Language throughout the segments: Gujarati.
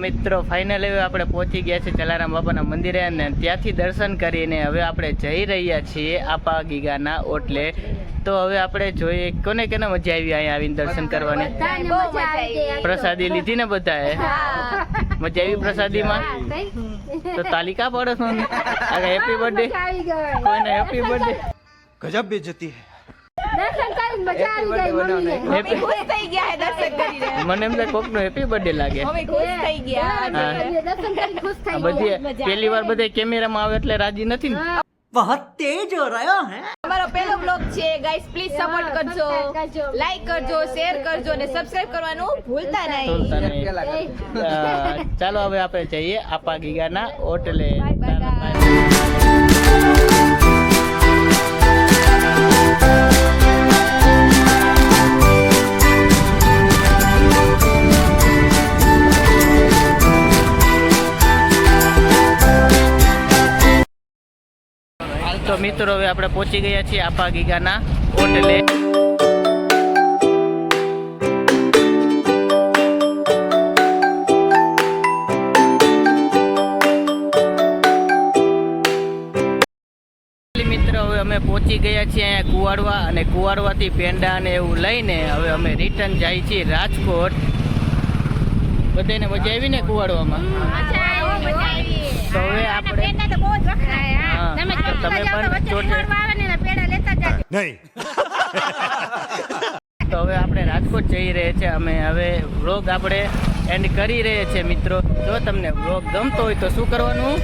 મિત્રો ફાઇનલી હવે આપણે પહોંચી ગયા છીએ જલારામ બાપાના મંદિરે અને ત્યાંથી દર્શન કરીને હવે આપણે જઈ રહ્યા છીએ આપા ગીગાના ઓટલે. તો હવે આપણે જોઈએ કોને કોને મજા આવી અહીંયા આવીને દર્શન કરવાની. પ્રસાદી લીધી ને બધાએ? મજા આવી પ્રસાદીમાં? તો તાલિકા પડો છો ને. હેપી બર્થડે કોઈને, હેપી બર્થડે. ગજબ બેइज्जती है. મને એમ થાય કોકનો હેપી બર્થડે લાગે. બધી પહેલી વાર બધા કેમેરામાં આવે એટલે રાજી નથી ને. बहुत तेज हो रहा है. हमारा पहला ब्लॉग છે ગાઈસ, પ્લીઝ સપોર્ટ કરજો, લાઈક કરજો, શેર કરજો અને સબસ્ક્રાઇબ કરવાનું ભૂલતા નહીં. ચાલો હવે આપણે જઈએ આપા ગીગાના ઓટલે. તો મિત્રો હવે આપણે પહોંચી ગયા છીએ આપા ગીગાના ઓટલે. મિત્રો હવે અમે પહોંચી ગયા છીએ અહીંયા કુવાડવા અને કુવાડવાથી પેંડા ને એવું લઈને હવે અમે રિટર્ન જાય છીએ રાજકોટ. બધાને મજા આવી ને કુવાડવામાં? તો હવે આપણે તો હવે આપણે રાજકોટ જઈ રહ્યા છીએ અમે. હવે વ્લોગ આપણે એન્ડ કરી રહ્યા છીએ મિત્રો. જો તમને વ્લોગ ગમતો હોય તો શું કરવાનું?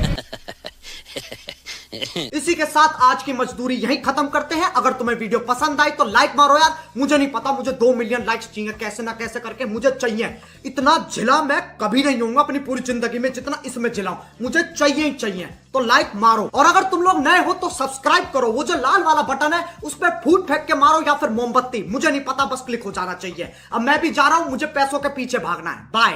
इसी के साथ आज की मजदूरी यहीं खत्म करते हैं. अगर तुम्हें वीडियो पसंद आई तो लाइक मारो यार. मुझे नहीं पता, मुझे 2 मिलियन लाइक्स चाहिए कैसे ना कैसे करके. मुझे चाहिए. इतना झिला मैं कभी नहीं होऊंगा अपनी पूरी जिंदगी में जितना इसमें झिलाऊं. मुझे चाहिए ही चाहिए. तो लाइक मारो. और अगर तुम लोग नए हो तो सब्सक्राइब करो. वो जो लाल वाला बटन है उस पर फूट फेंक के मारो या फिर मोमबत्ती, मुझे नहीं पता, बस क्लिक हो जाना चाहिए. अब मैं भी जा रहा हूं, मुझे पैसों के पीछे भागना है. बाय.